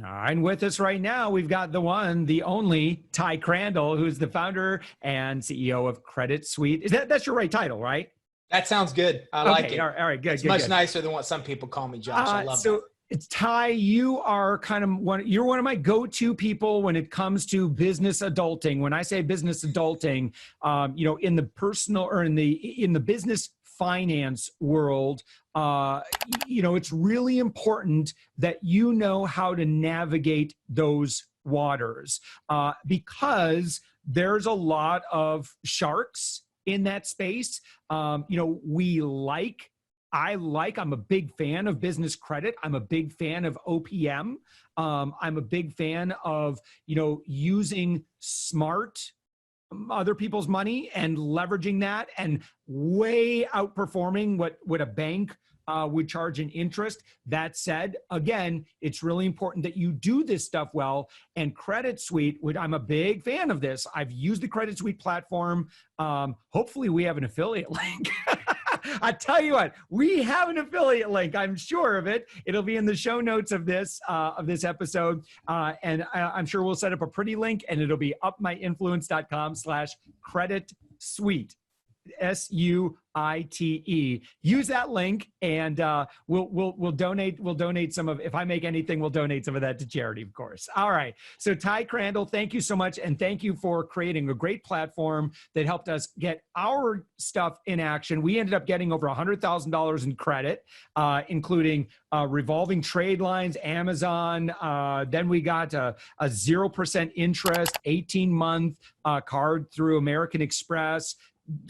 All right, and with us right now, we've got the one, the only Ty Crandall, who's the founder and CEO of Credit Suite. That's your right title, right? That sounds good. I like Okay, it. all right, good. It's good, much good. nicer than what some people call me, Josh. I love that. It's Ty. You are you're one of my go-to people when it comes to business adulting. When I say business adulting, in the personal or in the business finance world, it's really important that you know how to navigate those waters because there's a lot of sharks in that space. I'm a big fan of business credit. I'm a big fan of OPM. I'm a big fan of, using smart other people's money and leveraging that and way outperforming what a bank would charge in interest. That said, again, it's really important that you do this stuff well. And Credit Suite, I'm a big fan of this. I've used the Credit Suite platform. Hopefully we have an affiliate link. I tell you what, we have an affiliate link. I'm sure of it. It'll be in the show notes of this episode. And I'm sure we'll set up a pretty link, and it'll be upmyinfluence.com/credit suite. SUITE. Use that link, and we'll donate. We'll donate some of. If I make anything, we'll donate some of that to charity, of course. All right. So Ty Crandall, thank you so much, and thank you for creating a great platform that helped us get our stuff in action. We ended up getting over $100,000 in credit, including revolving trade lines, Amazon. Then we got a 0% interest, 18-month card through American Express.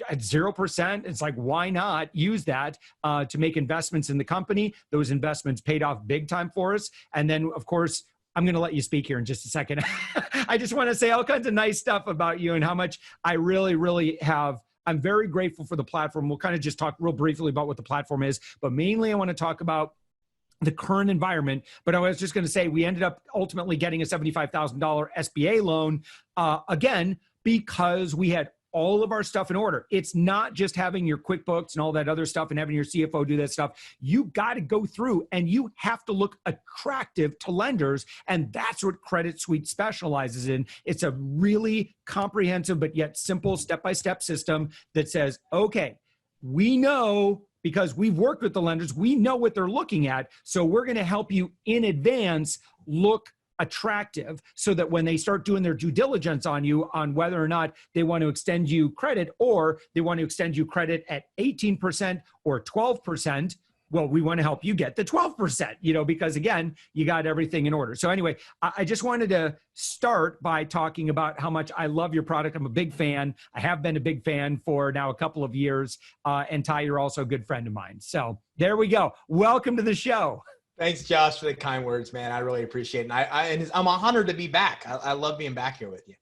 At 0%, it's like, why not use that to make investments in the company? Those investments paid off big time for us. And then, of course, I'm going to let you speak here in just a second. I just want to say all kinds of nice stuff about you and how much I really, really have. I'm very grateful for the platform. We'll kind of just talk real briefly about what the platform is, but mainly I want to talk about the current environment. But I was just going to say, we ended up ultimately getting a $75,000 SBA loan, again, because we had all of our stuff in order. It's not just having your QuickBooks and all that other stuff and having your CFO do that stuff. You got to go through and you have to look attractive to lenders. And that's what Credit Suite specializes in. It's a really comprehensive, but yet simple step-by-step system that says, okay, we know, because we've worked with the lenders, we know what they're looking at. So we're going to help you in advance look attractive so that when they start doing their due diligence on you on whether or not they want to extend you credit, or they want to extend you credit at 18% or 12%, well, we want to help you get the 12%, because again, you got everything in order. So anyway, I just wanted to start by talking about how much I love your product. I'm a big fan. I have been a big fan for now a couple of years. And Ty, you're also a good friend of mine. So there we go. Welcome to the show. Thanks, Josh, for the kind words, man. I really appreciate it. And I'm honored to be back. I love being back here with you.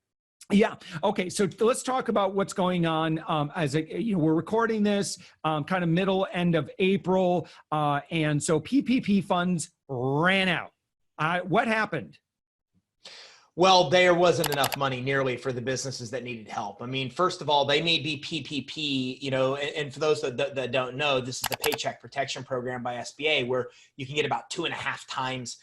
Yeah. Okay. So let's talk about what's going on. We're recording this kind of end of April. And so PPP funds ran out. What happened? Well, there wasn't enough money nearly for the businesses that needed help. I mean, first of all, they may be PPP, and for those that don't know, this is the Paycheck Protection Program by SBA, where you can get about 2.5 times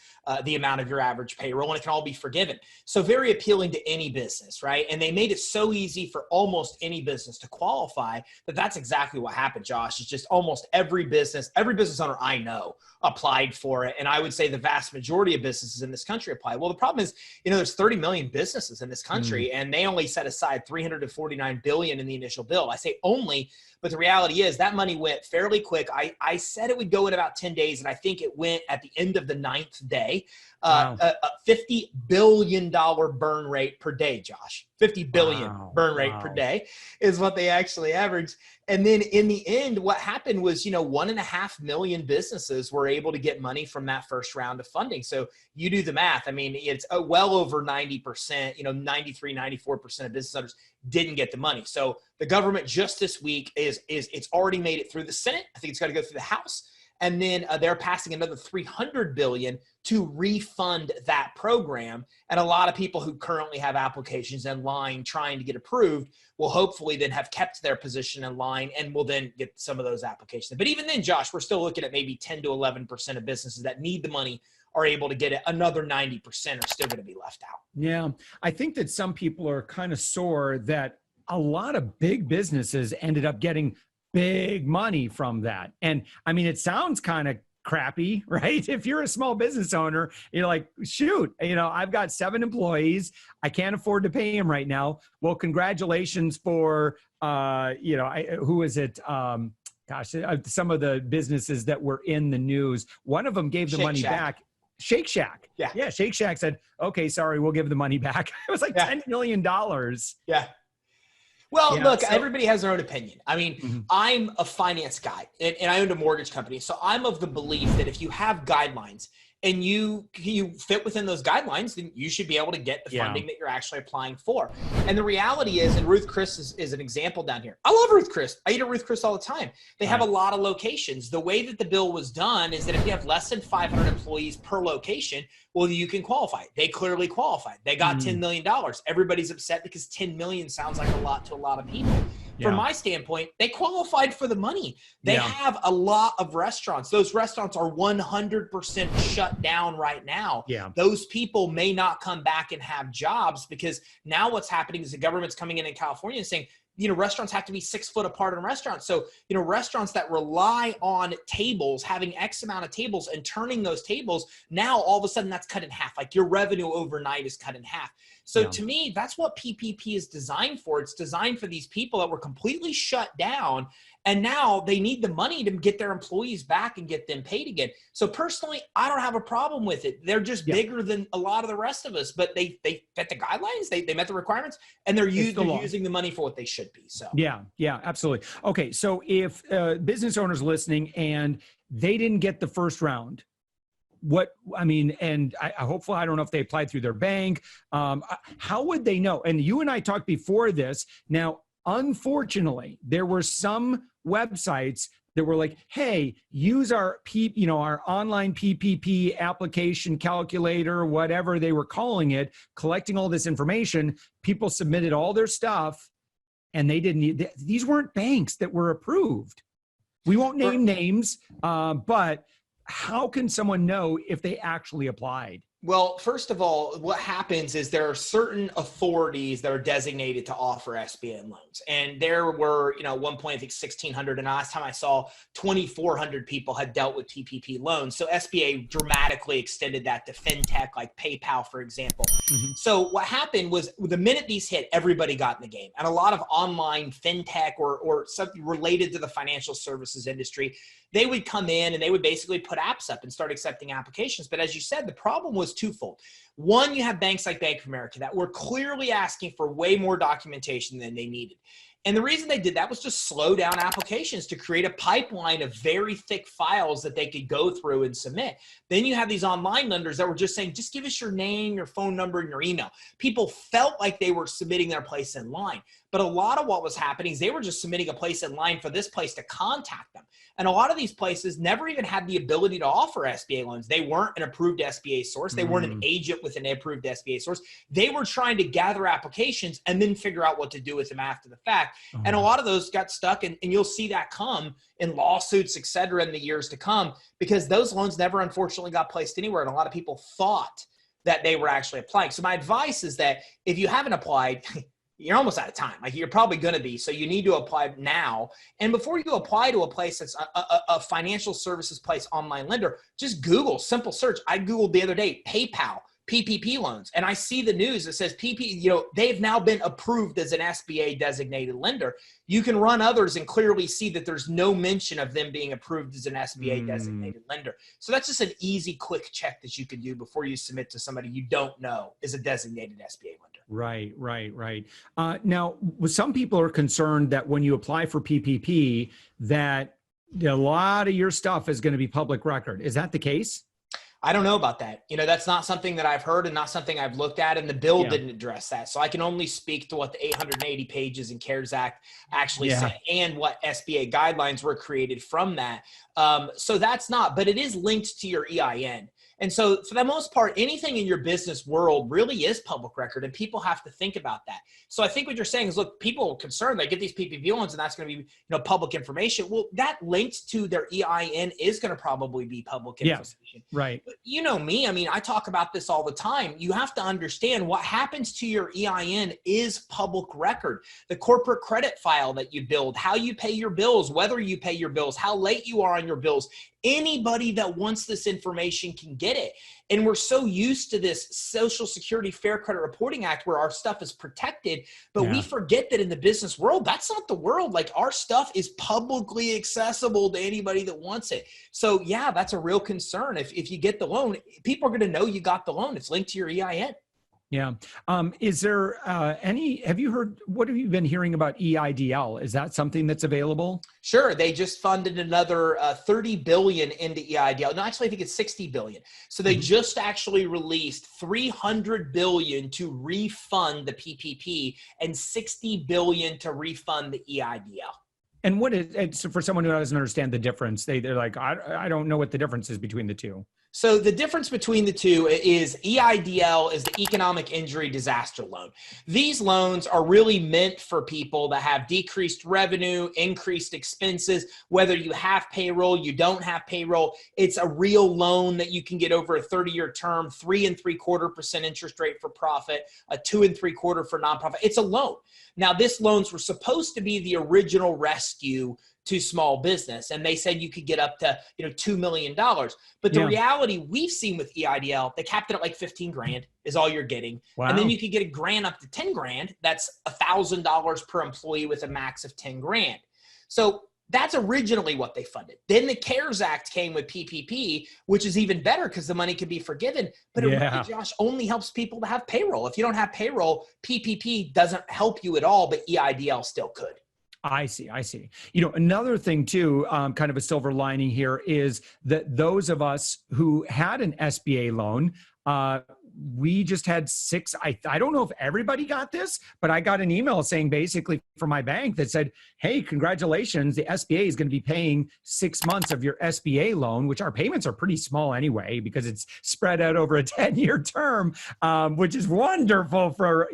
the amount of your average payroll, and it can all be forgiven. So very appealing to any business, right? And they made it so easy for almost any business to qualify that's exactly what happened, Josh. It's just almost every business owner I know applied for it. And I would say the vast majority of businesses in this country applied. Well, the problem is, there's 30 million businesses in this country, and they only set aside $349 billion in the initial bill. I say only, but the reality is that money went fairly quick. I said it would go in about 10 days, and I think it went at the end of the 9th day. Wow. A $50 billion burn rate per day, Josh. 50 billion burn rate per day is what they actually averaged. And then in the end, what happened was, 1.5 million businesses were able to get money from that first round of funding. So you do the math. I mean, it's well over 90%, 93, 94% of business owners didn't get the money. So the government just this week it's already made it through the Senate. I think it's got to go through the House. And then they're passing another $300 billion to refund that program. And a lot of people who currently have applications in line trying to get approved will hopefully then have kept their position in line and will then get some of those applications. But even then, Josh, we're still looking at maybe 10 to 11% of businesses that need the money are able to get it, another 90% are still going to be left out. Yeah. I think that some people are kind of sore that a lot of big businesses ended up getting big money from that. And I mean, it sounds kind of crappy, right? If you're a small business owner, you're like, shoot, I've got 7 employees. I can't afford to pay them right now. Well, congratulations for, who is it? Some of the businesses that were in the news. One of them gave the money back. Shake Shack. Yeah. Shake Shack said, okay, sorry, we'll give the money back. It was like $10 million. Yeah. Well, look, everybody has their own opinion. I mean, I'm a finance guy and I owned a mortgage company. So I'm of the belief that if you have guidelines and you fit within those guidelines, then you should be able to get the funding that you're actually applying for. And the reality is, and Ruth Chris is an example down here. I love Ruth Chris. I eat at Ruth Chris all the time. They have a lot of locations. The way that the bill was done is that if you have less than 500 employees per location, well, you can qualify. They clearly qualified. They got $10 million. Everybody's upset because 10 million sounds like a lot to a lot of people. From my standpoint, they qualified for the money. They have a lot of restaurants. Those restaurants are 100% shut down right now. Those people may not come back and have jobs because now what's happening is the government's coming in California and saying, restaurants have to be 6 foot apart in restaurants. So, restaurants that rely on tables, having X amount of tables and turning those tables, now all of a sudden that's cut in half. Like your revenue overnight is cut in half. So to me, that's what PPP is designed for. It's designed for these people that were completely shut down. And now they need the money to get their employees back and get them paid again. So personally, I don't have a problem with it. They're just bigger than a lot of the rest of us, but they met the guidelines, they met the requirements, and they're using the money for what they should be. So yeah, absolutely. Okay, so if business owners listening and they didn't get the first round, and hopefully, I don't know if they applied through their bank. How would they know? And you and I talked before this. Now, unfortunately, there were some websites that were like, hey, use our online PPP application calculator, whatever they were calling it, collecting all this information. People submitted all their stuff and they didn't, these weren't banks that were approved. We won't name names, but how can someone know if they actually applied? Well, first of all, what happens is there are certain authorities that are designated to offer SBA loans. And there were, at one point, I think 1,600. And last time I saw 2,400 people had dealt with PPP loans. So SBA dramatically extended that to fintech like PayPal, for example. So what happened was the minute these hit, everybody got in the game. And a lot of online fintech or something related to the financial services industry, they would come in and they would basically put apps up and start accepting applications. But as you said, the problem was twofold. One, you have banks like Bank of America that were clearly asking for way more documentation than they needed. And the reason they did that was to slow down applications, to create a pipeline of very thick files that they could go through and submit. Then you have these online lenders that were just saying, just give us your name, your phone number, and your email. People felt like they were submitting their place in line. But a lot of what was happening is they were just submitting a place in line for this place to contact them. And a lot of these places never even had the ability to offer SBA loans. They weren't an approved SBA source. They weren't an agent with an approved SBA source. They were trying to gather applications and then figure out what to do with them after the fact. And a lot of those got stuck, and you'll see that come in lawsuits, et cetera, in the years to come, because those loans never, unfortunately, got placed anywhere. And a lot of people thought that they were actually applying. So my advice is that if you haven't applied, you're almost out of time. Like you're probably going to be. So you need to apply now. And before you apply to a place that's a financial services place online lender, just Google, simple search. I Googled the other day, PayPal, PPP loans. And I see the news that says they've now been approved as an SBA designated lender. You can run others and clearly see that there's no mention of them being approved as an SBA designated lender. So that's just an easy, quick check that you can do before you submit to somebody you don't know is a designated SBA lender. Right. Now, some people are concerned that when you apply for PPP, that a lot of your stuff is going to be public record. Is that the case? I don't know about that. That's not something that I've heard and not something I've looked at, and the bill didn't address that. So I can only speak to what the 880 pages in CARES Act actually say and what SBA guidelines were created from that. So that's not, but it is linked to your EIN. And so for the most part, anything in your business world really is public record, and people have to think about that. So I think what you're saying is, look, people are concerned they get these PPP loans and that's going to be, public information. Well, that linked to their EIN is going to probably be public information. Yes, right. But you know me, I mean, I talk about this all the time. You have to understand what happens to your EIN is public record. The corporate credit file that you build, how you pay your bills, whether you pay your bills, how late you are on your bills. Anybody that wants this information can get it. And we're so used to this Social Security Fair Credit Reporting Act where our stuff is protected, but we forget that in the business world, that's not the world. Like, our stuff is publicly accessible to anybody that wants it. So yeah, that's a real concern. If you get the loan, people are going to know you got the loan. It's linked to your EIN. Yeah. Is there have you heard, what have you been hearing about EIDL? Is that something that's available? Sure. They just funded another 30 billion into EIDL. No, actually, I think it's 60 billion. So they just actually released 300 billion to refund the PPP and 60 billion to refund the EIDL. And what is, so for someone who doesn't understand the difference, they're like, I don't know what the difference is between the two. So the difference between the two is EIDL is the Economic Injury Disaster Loan. These loans are really meant for people that have decreased revenue, increased expenses, whether you have payroll, you don't have payroll. It's a real loan that you can get over a 30-year term, 3.75% interest rate for profit, a 2.75% for nonprofit. It's a loan. Now, this loans were supposed to be the original rescue to small business. And they said you could get up to, $2 million. But the reality we've seen with EIDL, they capped it at like 15 grand is all you're getting. Wow. And then you could get a grant up to 10 grand. That's $1,000 per employee with a max of 10 grand. So that's originally what they funded. Then the CARES Act came with PPP, which is even better because the money could be forgiven. But it really, Josh, only helps people that have payroll. If you don't have payroll, PPP doesn't help you at all, but EIDL still could. I see. Another thing too, kind of a silver lining here is that those of us who had an SBA loan, we just had 6. I don't know if everybody got this, but I got an email saying basically from my bank that said, hey, congratulations. The SBA is going to be paying 6 months of your SBA loan, which our payments are pretty small anyway, because it's spread out over a 10-year term, which is wonderful for,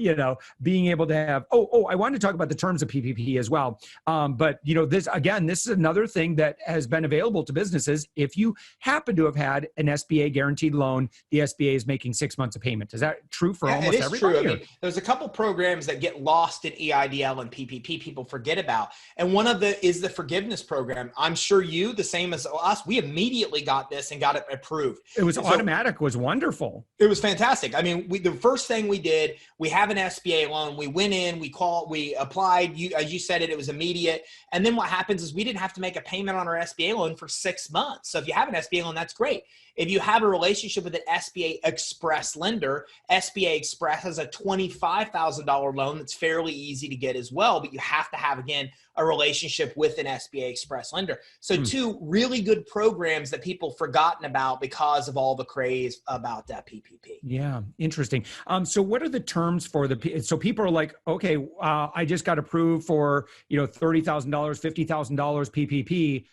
being able to have, I wanted to talk about the terms of PPP as well. But this is another thing that has been available to businesses. If you happen to have had an SBA guaranteed loan, the SBA is making 6 months of payment. Is that true for almost everybody? True. I mean, there's a couple programs that get lost in EIDL and PPP people forget about. And one of is the forgiveness program. I'm sure you, the same as us, we immediately got this and got it approved. It was automatic, was wonderful. It was fantastic. I mean, the first thing we did, we have an SBA loan. We went in, we applied. As you said it was immediate. And then what happens is we didn't have to make a payment on our SBA loan for 6 months. So if you have an SBA loan, that's great. If you have a relationship with an SBA Express lender, SBA Express has a $25,000 loan that's fairly easy to get as well, but you have to have, again, a relationship with an SBA Express lender. So two really good programs that people forgotten about because of all the craze about that PPP. Yeah, interesting. So what are the terms for so people are like, okay, I just got approved for, $30,000, $50,000 PPP.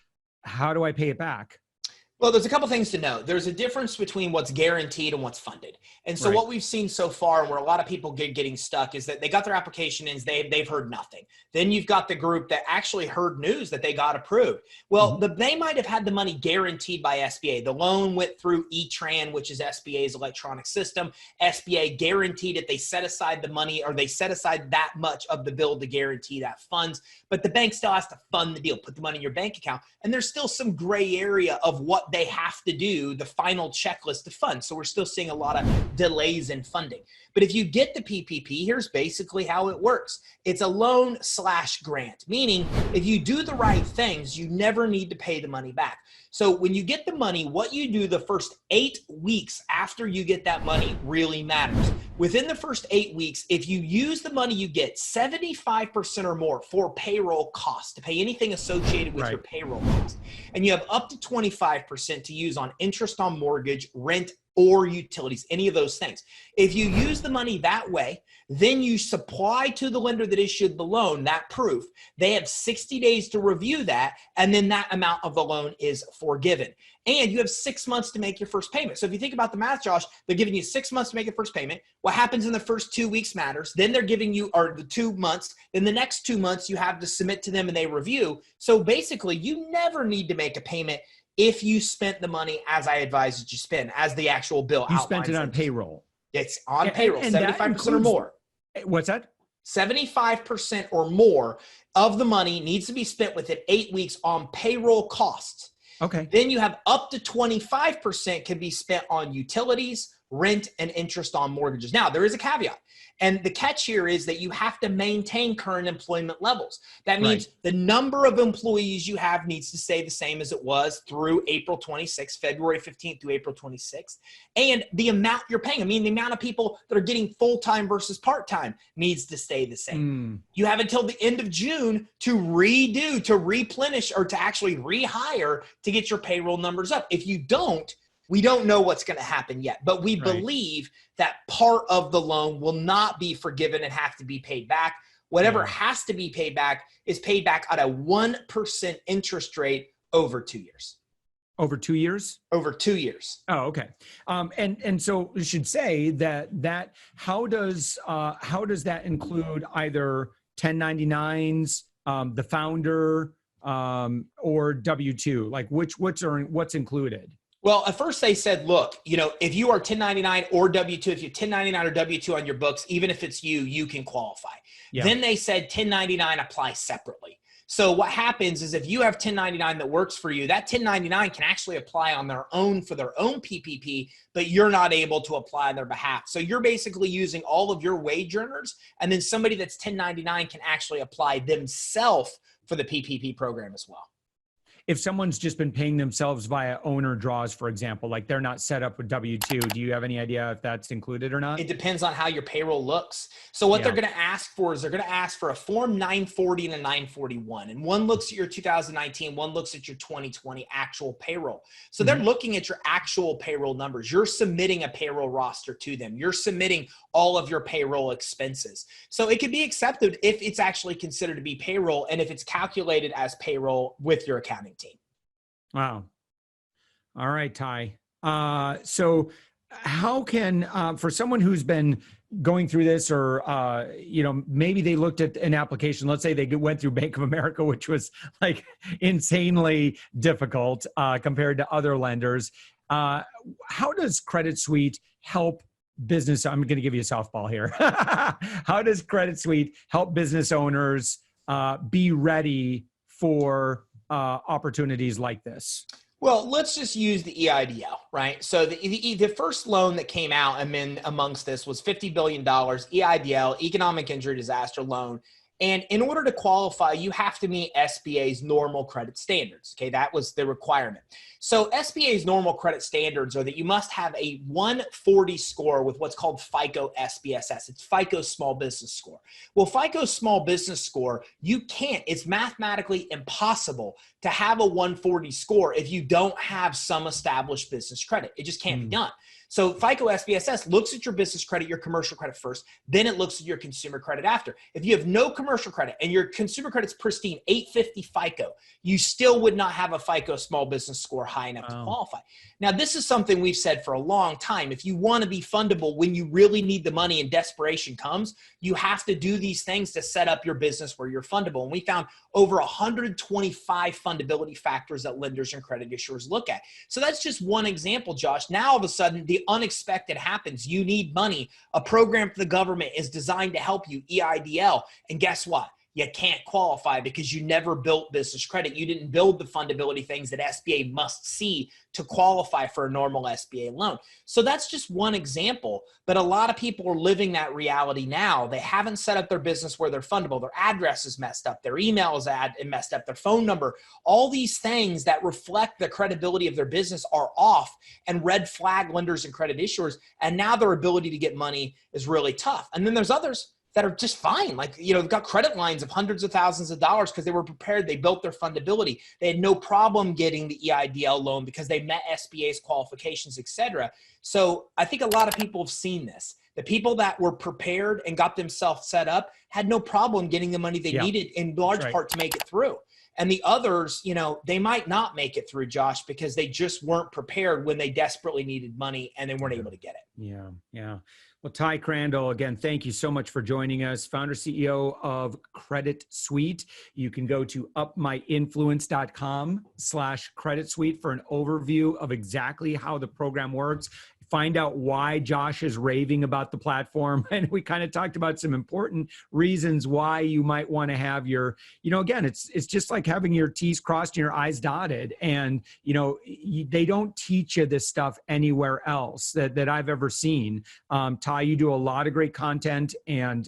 How do I pay it back? Well, there's a couple things to know. There's a difference between what's guaranteed and what's funded. And so what we've seen so far, and where a lot of people getting stuck, is that they got their application in, they've heard nothing. Then you've got the group that actually heard news that they got approved. Well, they might have had the money guaranteed by SBA. The loan went through E-Tran, which is SBA's electronic system. SBA guaranteed it. They set aside the money, or they set aside that much of the bill to guarantee that funds. But the bank still has to fund the deal, put the money in your bank account. And there's still some gray area of what they have to do, the final checklist to fund. So we're still seeing a lot of delays in funding. But if you get the PPP, here's basically how it works. It's a loan/grant, meaning if you do the right things, you never need to pay the money back. So when you get the money, what you do the first 8 weeks after you get that money really matters. Within the first 8 weeks, if you use the money you get 75% or more for payroll costs, to pay anything associated with your payroll costs, and you have up to 25% to use on interest on mortgage, rent, or utilities, any of those things. If you use the money that way, then you supply to the lender that issued the loan that proof. They have 60 days to review that, and then that amount of the loan is forgiven. And you have 6 months to make your first payment. So if you think about the math, Josh, they're giving you 6 months to make your first payment. What happens in the first 2 weeks matters. Then they're giving you, or the 2 months, then the next 2 months you have to submit to them and they review. So basically you never need to make a payment if you spent the money as I advised that you spend, as the actual bill outlines. You spent it on payroll. It's on payroll, and 75% or more. What's that? 75% or more of the money needs to be spent within 8 weeks on payroll costs. Okay. Then you have up to 25% can be spent on utilities, rent, and interest on mortgages. Now, there is a caveat. And the catch here is that you have to maintain current employment levels. That means the number of employees you have needs to stay the same as it was through April 26th, February 15th through April 26th. And the amount you're paying, I mean, the amount of people that are getting full-time versus part-time needs to stay the same. You have until the end of June to redo, to replenish, or to actually rehire to get your payroll numbers up. If you don't, we don't know what's going to happen yet, but we believe that part of the loan will not be forgiven and have to be paid back. Whatever has to be paid back is paid back at a 1% interest rate over 2 years. Over 2 years? Over 2 years. Oh, okay. And so we should say that how does that include either 1099s, the founder, or W-2? Like what's included? Well, at first they said, look, you know, if you are 1099 or W-2, if you're 1099 or W-2 on your books, even if it's you can qualify. Yeah. Then they said 1099 applies separately. So what happens is if you have 1099 that works for you, that 1099 can actually apply on their own for their own PPP, but you're not able to apply on their behalf. So you're basically using all of your wage earners, and then somebody that's 1099 can actually apply themselves for the PPP program as well. If someone's just been paying themselves via owner draws, for example, like they're not set up with W-2, do you have any idea if that's included or not? It depends on how your payroll looks. So what they're going to ask for is they're going to ask for a Form 940 and a 941. And one looks at your 2019, one looks at your 2020 actual payroll. So they're looking at your actual payroll numbers. You're submitting a payroll roster to them. You're submitting all of your payroll expenses. So it can be accepted if it's actually considered to be payroll and if it's calculated as payroll with your accounting team. Wow. All right, Ty. So how can, for someone who's been going through this, or, maybe they looked at an application, let's say they went through Bank of America, which was like insanely difficult compared to other lenders. How does Credit Suite help business? I'm going to give you a softball here. How does Credit Suite help business owners be ready for opportunities like this? Well, let's just use the EIDL, right? So the first loan that came out amongst this was $50 billion, EIDL, Economic Injury Disaster Loan. And in order to qualify, you have to meet SBA's normal credit standards. Okay, that was the requirement. So SBA's normal credit standards are that you must have a 140 score with what's called FICO SBSS. It's FICO Small Business Score. Well, FICO Small Business Score, it's mathematically impossible to have a 140 score if you don't have some established business credit. It just can't be done. So FICO SBSS looks at your business credit, your commercial credit first, then it looks at your consumer credit after. If you have no commercial credit and your consumer credit's pristine, 850 FICO, you still would not have a FICO Small Business Score high enough to qualify. Now, this is something we've said for a long time. If you want to be fundable when you really need the money and desperation comes, you have to do these things to set up your business where you're fundable. And we found over 125 fundability factors that lenders and credit issuers look at. So that's just one example, Josh. Now, all of a sudden, the unexpected happens. You need money. A program for the government is designed to help you, EIDL. And guess what? You can't qualify because you never built business credit. You didn't build the fundability things that SBA must see to qualify for a normal SBA loan. So that's just one example, but a lot of people are living that reality now. They haven't set up their business where they're fundable. Their address is messed up. Their email is messed up. Their phone number, all these things that reflect the credibility of their business are off and red flag lenders and credit issuers. And now their ability to get money is really tough. And then there's others that are just fine. Like, you know, they've got credit lines of hundreds of thousands of dollars because they were prepared. They built their fundability. They had no problem getting the EIDL loan because they met SBA's qualifications, et cetera. So I think a lot of people have seen this. The people that were prepared and got themselves set up had no problem getting the money they needed in large part to make it through. And the others, you know, they might not make it through, Josh, because they just weren't prepared when they desperately needed money and they weren't able to get it. Yeah. Yeah. Well, Ty Crandall, again, thank you so much for joining us. Founder, CEO of Credit Suite. You can go to upmyinfluence.com/Credit Suite for an overview of exactly how the program works. Find out why Josh is raving about the platform. And we kind of talked about some important reasons why you might want to have your, you know, again, it's just like having your T's crossed and your I's dotted. And, you know, they don't teach you this stuff anywhere else that I've ever seen. Ty, you do a lot of great content. And,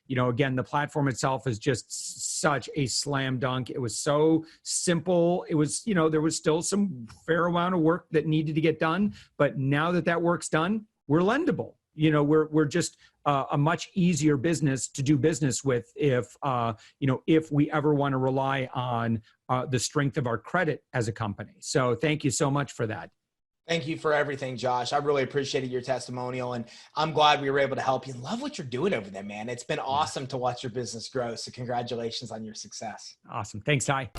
you know, again, the platform itself is just such a slam dunk. It was so simple. It was, you know, there was still some fair amount of work that needed to get done. But now that work's done, we're lendable. You know, we're just a much easier business to do business with if, you know, if we ever want to rely on the strength of our credit as a company. So thank you so much for that. Thank you for everything, Josh. I really appreciated your testimonial, and I'm glad we were able to help you. Love what you're doing over there, man. It's been awesome to watch your business grow. So congratulations on your success. Awesome. Thanks, Ty.